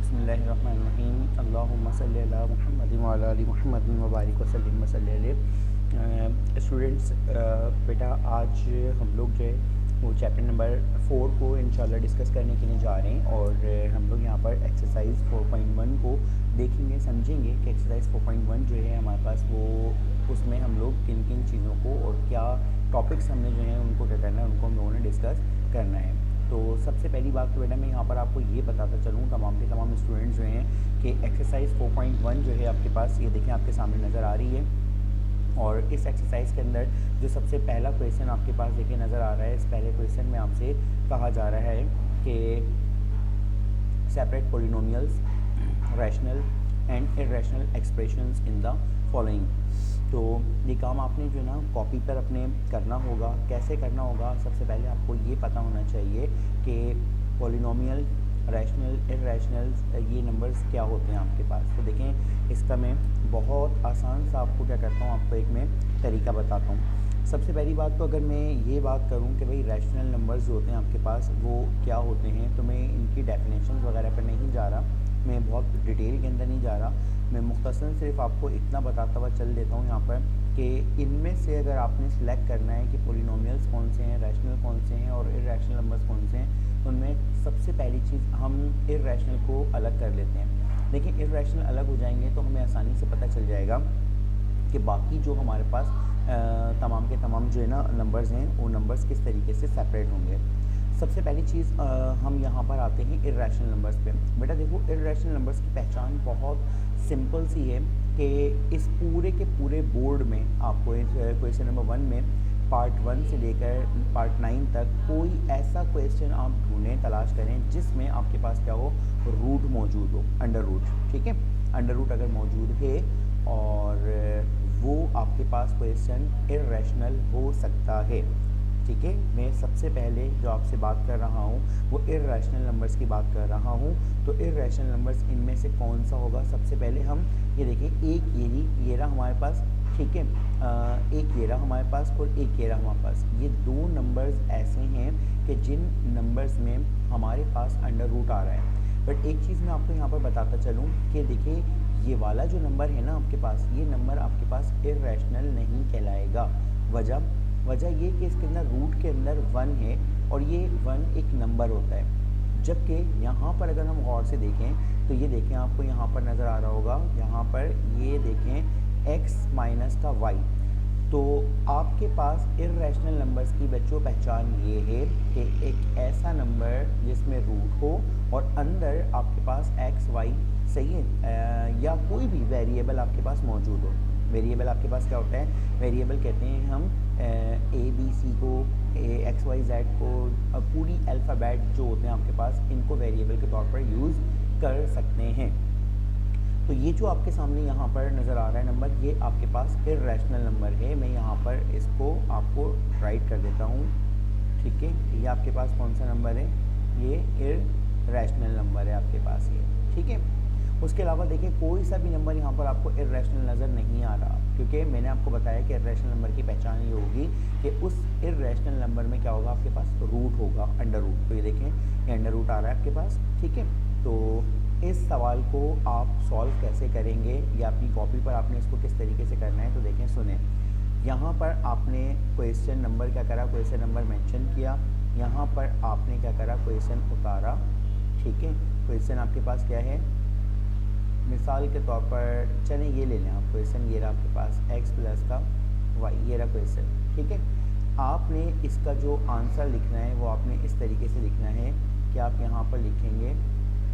बिस्मिल्लाहिर्रहमानिर्रहीम अल्लाहुम्मा सल्ली अला मुहम्मद व अला आलि मुहम्मद व बारिक वसल्लिम वसल्लि अलैहि। स्टूडेंट्स, बेटा आज हम लोग जो है वो चैप्टर नंबर 4 को इंशाल्लाह डिस्कस करने के लिए जा रहे हैं और हम लोग यहाँ पर एक्सरसाइज 4.1 को देखेंगे, समझेंगे कि एक्सरसाइज 4.1 जो है हमारे पास वो उसमें हम लोग किन किन चीज़ों को और क्या टॉपिक्स हमने जो हैं उनको क्या करना है, उनको हम लोगों ने डिस्कस करना है। तो सबसे पहली बात तो बेटा मैं यहाँ पर आपको ये बताता चलूँ तमाम के तमाम स्टूडेंट्स जो हैं कि एक्सरसाइज 4.1 जो है आपके पास ये देखें आपके सामने नज़र आ रही है। और इस एक्सरसाइज के अंदर जो सबसे पहला क्वेश्चन आपके पास देखिए नज़र आ रहा है, इस पहले क्वेश्चन में आपसे कहा जा रहा है कि separate polynomials, rational and irrational expressions in the following. तो ये काम आपने जो है ना कॉपी पर अपने करना होगा। कैसे करना होगा? सबसे पहले आपको ये पता होना चाहिए कि पोलिनोमियल, रैशनल, इर्रेशनल ये नंबर्स क्या होते हैं आपके पास। तो देखें इसका मैं बहुत आसान सा आपको क्या करता हूँ, आपको एक मैं तरीका बताता हूँ। सबसे पहली बात तो अगर मैं ये बात करूँ कि भाई रैशनल नंबर्स जो होते हैं आपके पास वो क्या होते हैं, तो मैं इनकी डेफिनेशन वगैरह पर नहीं जा रहा, मैं बहुत डिटेल के अंदर नहीं जा रहा। मैं मुख्तसर सिर्फ आपको इतना बताता हुआ चल देता हूँ यहाँ पर कि इनमें से अगर आपने सेलेक्ट करना है कि पोलिनोमियल्स कौन से हैं, रैशनल कौन से हैं और इर्रेशनल नंबर्स कौन से हैं, तो उनमें सबसे पहली चीज़ हम इर्रेशनल को अलग कर लेते हैं। देखिए इर्रेशनल अलग हो जाएंगे तो हमें आसानी से पता चल जाएगा कि बाकी जो हमारे पास तमाम के तमाम जो है ना नंबर्स हैं वो नंबर्स किस तरीके से सेपरेट होंगे। सबसे पहली चीज़ हम यहाँ पर आते हैं इर्रेशनल नंबर्स पे। बेटा देखो इर्रेशनल नंबर्स की पहचान बहुत सिंपल सी है कि इस पूरे के पूरे बोर्ड में आपको क्वेश्चन नंबर 1 में पार्ट 1 से लेकर पार्ट 9 तक कोई ऐसा क्वेश्चन आप ढूंढें, तलाश करें जिसमें आपके पास क्या हो, रूट मौजूद हो, अंडर रूट। ठीक है, अंडर रूट अगर मौजूद है और वो आपके पास क्वेश्चन इर्रेशनल हो सकता है। ठीक है, मैं सबसे पहले जो आपसे बात कर रहा हूँ वो इर्रेशनल नंबर्स की बात कर रहा हूँ। तो इर्रेशनल नंबर्स इनमें से कौन सा होगा? सबसे पहले हम ये देखिए, एक ये रहा हमारे पास। ठीक है, एक ये रहा हमारे पास और एक ये रहा हमारे पास। ये दो नंबर्स ऐसे हैं कि जिन नंबर्स में हमारे पास अंडर रूट आ रहा है। बट एक चीज़ मैं आपको यहाँ पर बताता चलूँ कि देखिए ये वाला जो नंबर है ना आपके पास, ये नंबर आपके पास इर्रेशनल नहीं कहलाएगा। वजह ये कि इसके अंदर रूट के अंदर 1 है और ये 1 एक नंबर होता है। जबकि यहाँ पर अगर हम गौर से देखें तो ये देखें आपको यहाँ पर नज़र आ रहा होगा, यहाँ पर ये देखें x माइनस का y। तो आपके पास इर्रेशनल नंबर्स की बच्चों पहचान ये है कि एक ऐसा नंबर जिसमें रूट हो और अंदर आपके पास x y सही है या कोई भी वेरिएबल आपके पास मौजूद हो। वेरिएबल आपके पास क्या होता है? वेरिएबल कहते हैं हम ए बी सी को, एक्स वाई जेड को, पूरी अल्फ़ाबेट जो होते हैं आपके पास, इनको वेरिएबल के तौर पर यूज़ कर सकते हैं। तो ये जो आपके सामने यहाँ पर नज़र आ रहा है नंबर, ये आपके पास इर्रेशनल नंबर है। मैं यहाँ पर इसको आपको राइट कर देता हूँ। ठीक है, ये आपके पास कौन सा नंबर है? ये इर्रेशनल नंबर है आपके पास ये। ठीक है, उसके अलावा देखिए कोई सा भी नंबर यहाँ पर आपको इर्रेशनल नज़र नहीं आ रहा, क्योंकि मैंने आपको बताया कि इर्रेशनल नंबर की पहचान ये होगी कि उस इर्रेशनल नंबर में क्या होगा, आपके पास रूट होगा, अंडर रूट। तो ये देखें ये अंडर रूट आ रहा है आपके पास। ठीक है, तो इस सवाल को आप सॉल्व कैसे करेंगे या अपनी कॉपी पर आपने इसको किस तरीके से करना है, तो देखें सुने। यहाँ पर आपने क्वेश्चन नंबर क्या करा, क्वेश्चन नंबर मेंशन किया। यहाँ पर आपने क्या करा, क्वेश्चन उतारा। ठीक है, क्वेश्चन आपके पास क्या है, मिसाल के तौर पर चलें ये ले लें आप क्वेश्चन, ये रहा आपके पास x प्लस का y, ये रहा क्वेश्चन। ठीक है, आपने इसका जो आंसर लिखना है वो आपने इस तरीके से लिखना है कि आप यहाँ पर लिखेंगे,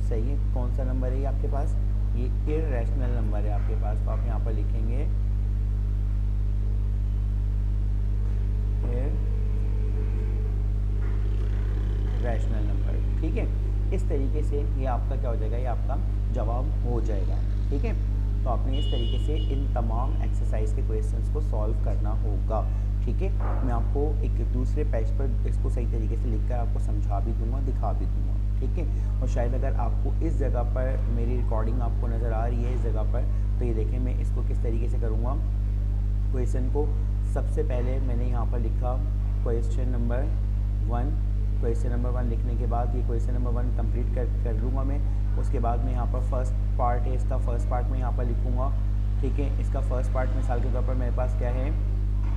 सही है, कौन सा नंबर है ये आपके पास, ये इर्रेशनल नंबर है आपके पास। तो आप यहाँ पर लिखेंगे इर्रेशनल नंबर। ठीक है, इस तरीके से ये आपका क्या हो जाएगा, ये आपका जवाब हो जाएगा। ठीक है, तो आपने इस तरीके से इन तमाम एक्सरसाइज के क्वेश्चंस को सॉल्व करना होगा। ठीक है, मैं आपको एक दूसरे पेज पर इसको सही तरीके से लिखकर आपको समझा भी दूंगा, दिखा भी दूंगा। ठीक है, और शायद अगर आपको इस जगह पर मेरी रिकॉर्डिंग आपको नज़र आ रही है इस जगह पर, तो ये देखें मैं इसको किस तरीके से करूँगा। क्वेश्चन को सबसे पहले मैंने यहाँ पर लिखा क्वेश्चन नंबर 1 क्वेश्चन नंबर 1 लिखने के बाद ये क्वेश्चन नंबर 1 कंप्लीट कर लूँगा मैं। उसके बाद में यहाँ पर फर्स्ट पार्ट है, इसका फर्स्ट पार्ट में यहाँ पर लिखूँगा, ठीक है। इसका फर्स्ट पार्ट मिसाल के तौर पर मेरे पास क्या है,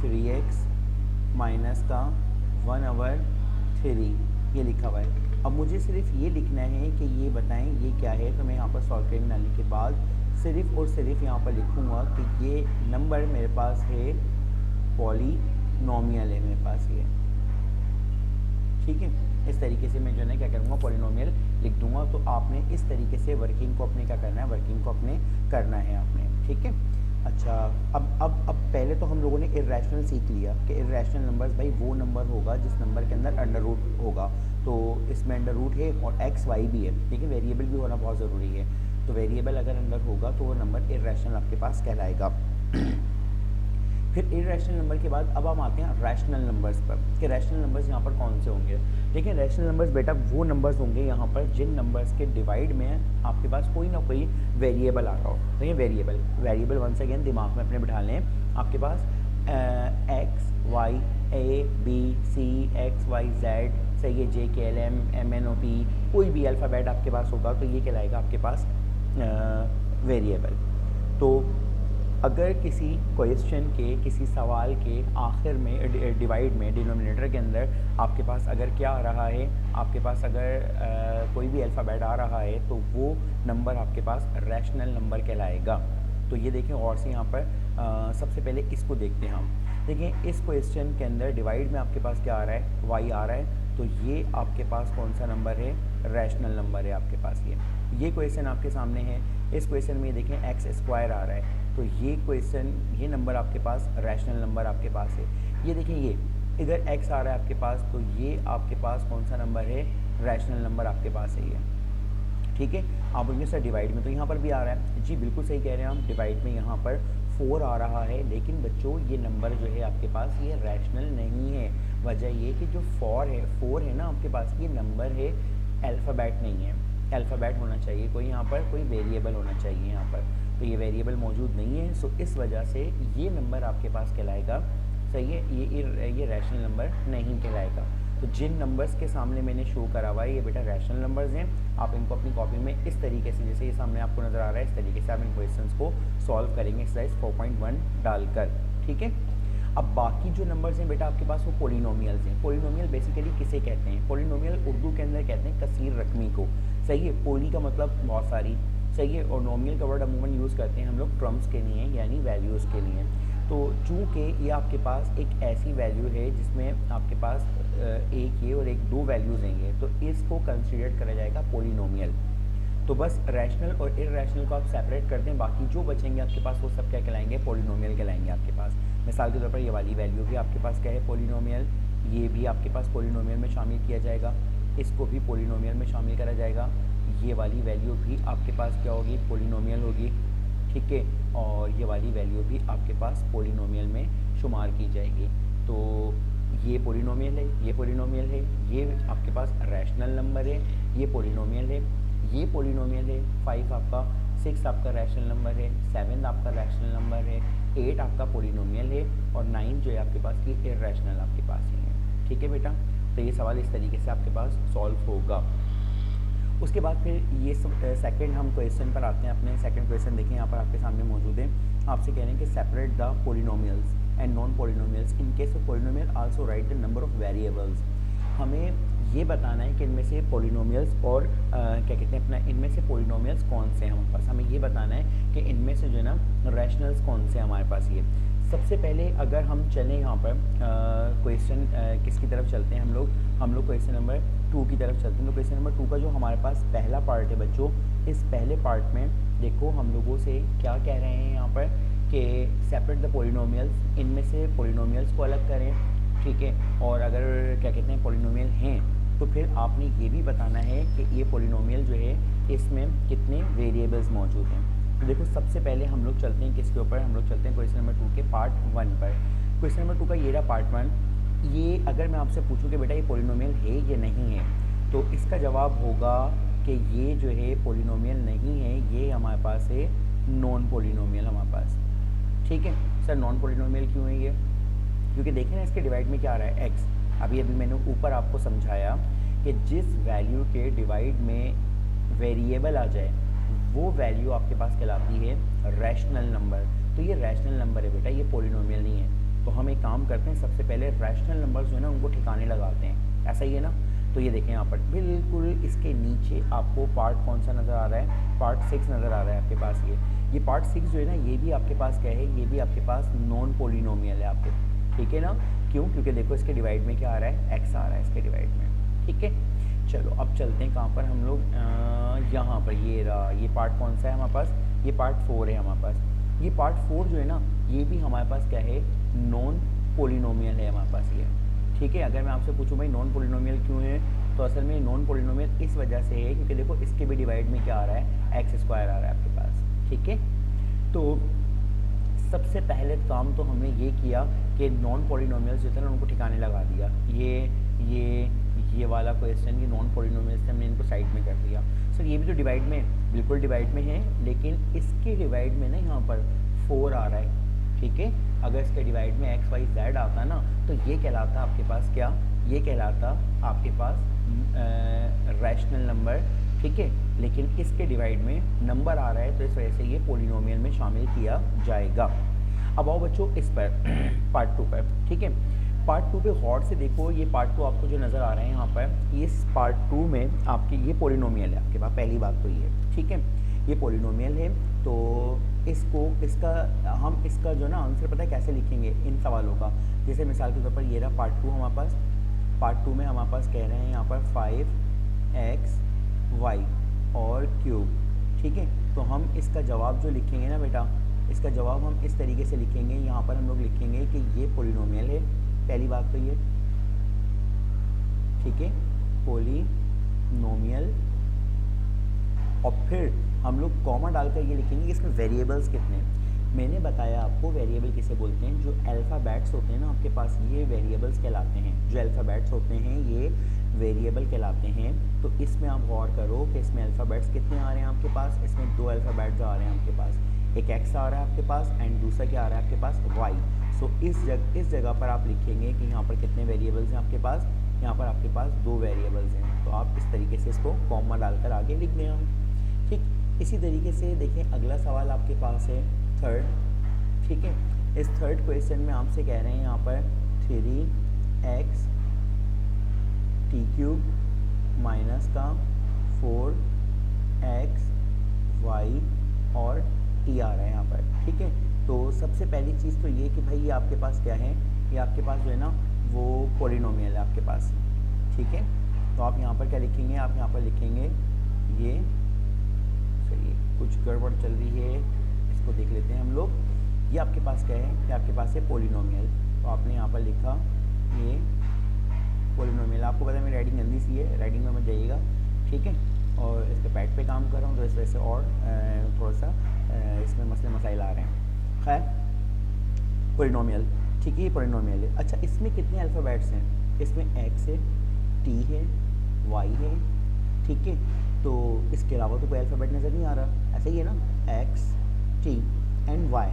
3x माइनस का 1/3 ये लिखा हुआ है। अब मुझे सिर्फ ये लिखना है कि ये बताएं ये क्या है, तो मैं यहाँ पर सॉल्व करने डालने के बाद सिर्फ और सिर्फ यहाँ पर लिखूँगा कि ये नंबर मेरे पास है पॉलीनोमियल है मेरे पास ये, ठीक है। इस तरीके से मैं जो है क्या करूँगा, पॉलीनोमियल लिख दूंगा। तो आपने इस तरीके से वर्किंग को अपने क्या करना है, वर्किंग को अपने करना है आपने, ठीक है। अच्छा, अब पहले तो हम लोगों ने इर्रेशनल सीख लिया कि इर्रेशनल नंबर्स भाई वो नंबर होगा जिस नंबर के अंदर अंडर रूट होगा। तो इसमें अंडर रूट है और एक्स वाई भी है, ठीक है। वेरिएबल भी होना बहुत ज़रूरी है। तो वेरिएबल अगर अंदर होगा तो वो नंबर इर्रेशनल आपके पास कहलाएगा। फिर इरेशनल नंबर के बाद अब हम आते हैं रैशनल नंबर्स पर कि रैशनल नंबर्स यहाँ पर कौन से होंगे। देखिए रैशनल नंबर्स बेटा वो नंबर्स होंगे यहाँ पर जिन नंबर्स के डिवाइड में आपके पास कोई ना कोई वेरिएबल आ रहा हो। तो ये वेरिएबल वंस अगेन दिमाग में अपने बिठा लें। आपके पास X Y A B C X Y Z, सही है, J K L M M N O P, कोई भी अल्फ़ाबेट आपके पास होगा तो ये कहलाएगा आपके पास वेरिएबल। तो अगर किसी क्वेश्चन के, किसी सवाल के आखिर में डिवाइड में डिनोमिनेटर के अंदर आपके पास अगर क्या आ रहा है, आपके पास अगर कोई भी अल्फ़ाबेट आ रहा है तो वो नंबर आपके पास रैशनल नंबर कहलाएगा। तो ये देखें और से यहाँ पर सबसे पहले इसको देखते हैं हम। देखें इस क्वेश्चन के अंदर डिवाइड में आपके पास क्या आ रहा है, वाई आ रहा है। तो ये आपके पास कौन सा नंबर है, रैशनल नंबर है आपके पास। ये क्वेश्चन आपके सामने है। इस क्वेश्चन में देखें एक्स स्क्वायर आ रहा है, तो ये क्वेश्चन, ये नंबर आपके पास रैशनल नंबर आपके पास है। ये देखें ये इधर एक्स आ रहा है आपके पास, तो ये आपके पास कौन सा नंबर है, रैशनल नंबर आपके पास है ये, ठीक है। आप बोलेंगे सर डिवाइड में तो यहाँ पर भी आ रहा है, जी बिल्कुल सही कह रहे हैं आप, डिवाइड में यहाँ पर 4 आ रहा है। लेकिन बच्चों ये नंबर जो है आपके पास ये रैशनल नहीं है। वजह ये कि जो 4 है ना आपके पास, ये नंबर है, अल्फ़ाबेट नहीं है। अल्फ़ाबेट होना चाहिए कोई, यहाँ पर कोई वेरिएबल होना चाहिए यहाँ पर, तो ये वेरिएबल मौजूद नहीं है। सो इस वजह से ये नंबर आपके पास कहलाएगा, सही है, ये रैशनल नंबर नहीं कहलाएगा। तो जिन नंबर्स के सामने मैंने शो करा हुआ है ये बेटा रैशनल नंबर्स हैं। आप इनको अपनी कॉपी में इस तरीके से, जैसे ये सामने आपको नज़र आ रहा है, इस तरीके से आप इन क्वेश्चंस को सॉल्व करेंगे एक्सरसाइज 4.1 डालकर, ठीक है। अब बाकी जो नंबर्स हैं बेटा आपके पास वो पॉलिनोमियल्स हैं। पॉलिनोमियल बेसिकली किसे कहते हैं, पॉलिनोमियल उर्दू के अंदर कहते हैं कसीर रकमी को, सही है। पोली का मतलब बहुत सारी, सही है, और नोमियल का वर्ड अमूमन यूज़ करते हैं हम लोग टर्म्स के लिए, यानी वैल्यूज़ के लिए। तो चूँकि ये आपके पास एक ऐसी वैल्यू है जिसमें आपके पास एक ये और एक दो वैल्यूज़ होंगे, तो इसको कंसिडर करा जाएगा पॉलिनोमियल। तो बस रैशनल और इर्रेशनल को आप सेपरेट कर दें, बाकी जो बचेंगे आपके पास वो सब क्या कहलाएंगे, पॉलिनोमियल कहलाएंगे आपके पास। मिसाल के तौर पर ये वाली वैल्यू भी आपके पास क्या है, पॉलिनोमियल। ये भी आपके पास पॉलिनोमियल में शामिल किया जाएगा, इसको भी पॉलिनोमियल में शामिल करा जाएगा। ये वाली वैल्यू भी आपके पास क्या होगी, पॉलिनोमियल होगी, ठीक है। और ये वाली वैल्यू भी आपके पास पॉलिनोमियल में शुमार की जाएगी। तो ये पॉलिनोमियल है, ये पॉलिनोमियल है, ये आपके पास रैशनल नंबर है, ये पॉलिनोमियल है, ये पॉलिनोमियल है। 5 आपका, 6 आपका रैशनल नंबर है, 7 आपका रैशनल नंबर है, 8 आपका पॉलिनोमियल है, और 9 जो है आपके पास ये इर्रेशनल आपके पास ही है, ठीक है बेटा। तो ये सवाल इस तरीके से आपके पास सॉल्व होगा। उसके बाद फिर ये सेकंड हम क्वेश्चन पर आते हैं। अपने सेकंड क्वेश्चन देखें, यहाँ पर आपके सामने मौजूद है। आपसे कह रहे हैं कि separate the polynomials and non polynomials in case of polynomial also right the number of variables. हमें ये बताना है कि इनमें से पॉलिनोमियल्स और क्या कहते हैं अपना, इनमें से पॉलिनोमियल्स कौन से हैं हमारे पास। हमें ये बताना है कि इनमें से जो है ना रैशनल्स कौन से हमारे पास। ये सबसे पहले अगर हम चलें यहाँ पर क्वेश्चन किसकी तरफ चलते हैं, हम लोग क्वेश्चन नंबर 2 की तरफ चलते हैं। तो क्वेश्चन नंबर 2 का जो हमारे पास पहला पार्ट है बच्चों, इस पहले पार्ट में देखो हम लोगों से क्या कह रहे हैं यहाँ पर कि सेपरेट द पॉलिनोमियल्स, इनमें से पॉलिनोमियल्स को अलग करें, ठीक है। और अगर क्या कहते हैं पॉलिनोमियल हैं तो फिर आपने ये भी बताना है कि ये पॉलिनोमियल जो है इसमें कितने वेरिएबल्स मौजूद हैं। तो देखो सबसे पहले हम लोग चलते हैं किसके ऊपर, हम लोग चलते हैं क्वेश्चन नंबर 2 के पार्ट 1 पर। क्वेश्चन नंबर 2 का ये रहा पार्ट 1। ये अगर मैं आपसे पूछूं कि बेटा ये पॉलिनोमियल है या नहीं है, तो इसका जवाब होगा कि ये जो है पॉलिनोमियल नहीं है, ये हमारे पास है नॉन पॉलिनोमियल हमारे पास, ठीक है। सर नॉन पॉलिनोमियल क्यों है ये, क्योंकि देखें ना इसके डिवाइड में क्या आ रहा है, एक्स। अभी अभी मैंने ऊपर आपको समझाया कि जिस वैल्यू के डिवाइड में वेरिएबल आ जाए वो वैल्यू आपके पास कहलाती है रैशनल नंबर। तो ये रैशनल नंबर है बेटा, ये पॉलिनोमियल नहीं है। तो हम एक काम करते हैं, सबसे पहले रैशनल नंबर जो है ना उनको ठिकाने लगाते हैं, ऐसा ही है ना। तो ये देखें यहाँ पर बिल्कुल इसके नीचे आपको पार्ट कौन सा नज़र आ रहा है, पार्ट 6 नज़र आ रहा है आपके पास। ये पार्ट 6 जो है ना ये भी आपके पास क्या है, ये भी आपके पास नॉन पॉलिनोमियल है आपके, ठीक है ना। क्यों? क्योंकि देखो इसके डिवाइड में क्या आ रहा है, एक्स आ रहा है इसके डिवाइड में, ठीक है। चलो अब चलते हैं कहाँ पर हम लोग, यहाँ पर ये रहा, ये पार्ट कौन सा है हमारे पास, ये पार्ट 4 है हमारे पास। ये पार्ट 4 जो है ना ये भी हमारे पास क्या है, नॉन पोलिनोमियल है हमारे पास ये, ठीक है। अगर मैं आपसे पूछूं भाई नॉन पोलिनोमियल क्यों है, तो असल में नॉन पोलिनोमियल इस वजह से है क्योंकि देखो इसके भी डिवाइड में क्या आ रहा है, एक्स स्क्वायर आ रहा है आपके पास, ठीक है। तो सबसे पहले काम तो हमने ये किया कि नॉन पोलिनोमियल्स जो थे ना उनको ठिकाने लगा दिया। ये वाला क्वेश्चन, ये नॉन पोलिनोमियल्स थे, हमने इनको साइड में कर दिया। सर ये भी तो डिवाइड में, बिल्कुल डिवाइड में है, लेकिन इसके डिवाइड में ना यहाँ पर 4 आ रहा है, ठीक है। अगर इसके डिवाइड में एक्स वाई जेड आता ना तो ये कहलाता आपके पास क्या, ये कहलाता आपके पास रैशनल नंबर, ठीक है। लेकिन इसके डिवाइड में नंबर आ रहा है तो इस वजह से ये पोलिनोमियल में शामिल किया जाएगा। अब आओ बच्चों इस पर पार्ट 2 पर, ठीक है। पार्ट 2 पे गौर से देखो, ये पार्ट 2 आपको जो नज़र आ रहे हैं यहाँ पर, इस पार्ट 2 में आपकी ये पोलिनोमियल है आपके पास, पहली बात तो ये, ठीक है, ये पोलिनोमियल है। तो हम इसका जो ना आंसर पता है कैसे लिखेंगे इन सवालों का। जैसे मिसाल के तौर पर ये रहा पार्ट 2 हमारे पास, पार्ट 2 में हमारे पास कह रहे हैं यहाँ पर 5x y और क्यूब, ठीक है। तो हम इसका जवाब जो लिखेंगे ना बेटा, इसका जवाब हम इस तरीके से लिखेंगे, यहाँ पर हम लोग लिखेंगे कि ये पोलिनोमियल है, पहली बात तो ये, ठीक है, पोलिनोमियल। और फिर हम लोग कॉमा डालकर ये लिखेंगे कि इसमें वेरिएबल्स कितने हैं। मैंने बताया आपको वेरिएबल किसे बोलते हैं, जो अल्फ़ाबेट्स होते हैं ना आपके पास, ये वेरिएबल्स कहलाते हैं। जो अल्फ़ाबेट्स होते हैं ये वेरिएबल कहलाते हैं। तो इसमें आप गौर करो कि इसमें अल्फ़ाबेट्स कितने आ रहे हैं आपके पास, इसमें 2 अल्फ़ाबेट्स आ रहे हैं आपके पास, एक एक्स आ रहा है आपके पास एंड दूसरा क्या आ रहा है आपके पास, वाई। सो इस जगह पर आप लिखेंगे कि यहाँ पर कितने वेरिएबल्स हैं आपके पास, यहाँ पर आपके पास 2 वेरिएबल्स हैं। तो आप इस तरीके से इसको कॉमा डालकर आगे लिख दें हम, ठीक। इसी तरीके से देखें अगला सवाल आपके पास है थर्ड, ठीक है। इस थर्ड क्वेश्चन में आपसे कह रहे हैं यहाँ पर 3x t³ माइनस का 4x y और t आ रहा है यहाँ पर, ठीक है। तो सबसे पहली चीज़ तो ये कि भाई ये आपके पास क्या है, ये आपके पास जो है ना वो पॉलिनोमियल है आपके पास, ठीक है। तो आप यहाँ पर क्या लिखेंगे, आप यहाँ पर लिखेंगे ये, चलिए कुछ गड़बड़ चल रही है, इसको देख लेते हैं हम लोग। ये आपके पास क्या है, ये आपके पास है पॉलिनोमियल। तो आपने यहाँ पर लिखा ये पॉलिनोमियल। आपको पता है मेरी राइटिंग जल्दी सी है, राइटिंग में मत जाइएगा, ठीक है। और इसके पैड पे काम कर रहा हूँ तो इस वजह से और थोड़ा सा इसमें मसले मसाइल आ रहे हैं। खैर पॉलिनोमियल, ठीक है, ये पॉलिनोमियल है। अच्छा इसमें कितने अल्फ़ाबेट्स हैं, इसमें x है, t है, y है, ठीक है। तो इसके अलावा तो कोई अल्फ़ाबेट नज़र नहीं आ रहा, ऐसा ही है ना, x t एंड y।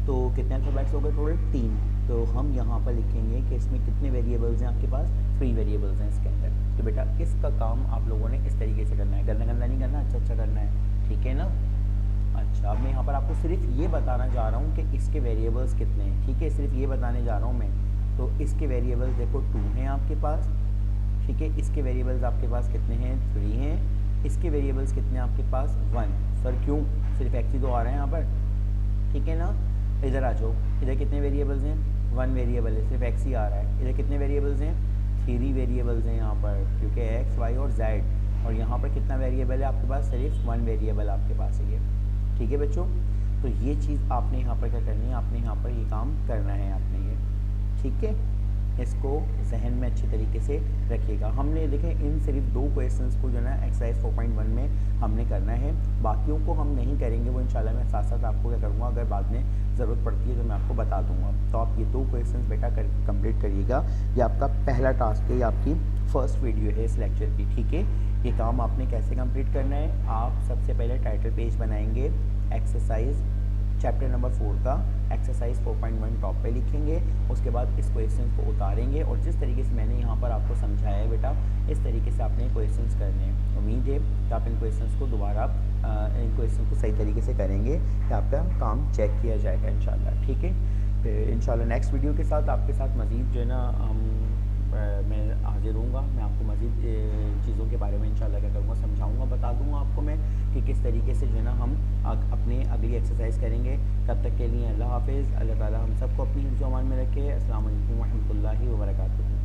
तो कितने अल्फ़ाबेट्स हो गए, टोटल 3। तो हम यहाँ पर लिखेंगे कि इसमें कितने वेरिएबल्स हैं आपके पास, 3 वेरिएबल्स हैं इसके अंदर। तो बेटा इसका काम आप लोगों ने इस तरीके से करना है, गंदा गंदा नहीं करना, अच्छा अच्छा करना है, ठीक है ना। अच्छा अब मैं यहाँ पर आपको सिर्फ ये बताना चाह रहा हूँ कि इसके वेरिएबल्स कितने हैं, ठीक है, सिर्फ ये बताने जा रहा हूँ मैं। तो इसके वेरिएबल्स देखो 2 हैं आपके पास, ठीक है। इसके वेरिएबल्स आपके पास कितने हैं, 3 हैं। इसके वेरिएबल्स कितने हैं आपके पास, 1। सर क्यों, सिर्फ एक्स ही तो आ रहे हैं यहाँ पर, ठीक है ना। इधर आ जाओ, इधर कितने वेरिएबल्स हैं, 1 वेरिएबल है, सिर्फ एक्स ही आ रहा है। इधर कितने वेरिएबल्स हैं, 3 वेरिएबल्स हैं यहाँ पर, क्योंकि एक्स वाई और जेड। और यहाँ पर कितना वेरिएबल है आपके पास, सिर्फ 1 वेरिएबल आपके पास है ये, ठीक है बच्चों। तो ये चीज़ आपने यहाँ पर क्या करनी है, आपने यहाँ पर ये काम करना है आपने ये, ठीक है। इसको जहन में अच्छे तरीके से रखिएगा। हमने देखें इन सिर्फ 2 क्वेश्चंस को जो है ना एक्सरसाइज 4.1 में हमने करना है, बाकियों को हम नहीं करेंगे, वो इंशाल्लाह मैं साथ साथ आपको क्या करूँगा, अगर बाद में ज़रूरत पड़ती है तो मैं आपको बता दूँगा। तो आप ये 2 क्वेश्चंस बेटा कंप्लीट करिएगा। ये आपका पहला टास्क है, ये आपकी फर्स्ट वीडियो है इस लेक्चर की, ठीक है। ये काम आपने कैसे कंप्लीट करना है, आप सबसे पहले टाइटल पेज बनाएंगे एक्सरसाइज चैप्टर नंबर 4 का एक्सरसाइज 4.1 टॉप पे लिखेंगे। उसके बाद इस क्वेश्चन को उतारेंगे और जिस तरीके से मैंने यहाँ पर आपको समझाया है बेटा, इस तरीके से आपने क्वेश्चंस करने हैं। उम्मीद है कि आप इन क्वेश्चंस को दोबारा इन क्वेश्चन को सही तरीके से करेंगे कि आपका काम चेक किया जाएगा इंशाल्लाह। ठीक है, फिर इंशाल्लाह नेक्स्ट वीडियो के साथ आपके साथ मज़ीद जो है ना मैं हाजिर हूँगा। मैं आपको मज़ीद चीज़ों के बारे में इंशाल्लाह क्या करूँगा, समझाऊँगा, बता दूँगा आपको मैं कि किस तरीके से जो है ना हम अपने अगली एक्सरसाइज करेंगे। तब तक के लिए अल्लाह हाफ़िज़। अल्लाह ताला हम सबको अपनी हिफ्ज़-ओ-अमान में रखे। अस्सलाम वालेकुम व रहमतुल्लाहि व बरकातुहू।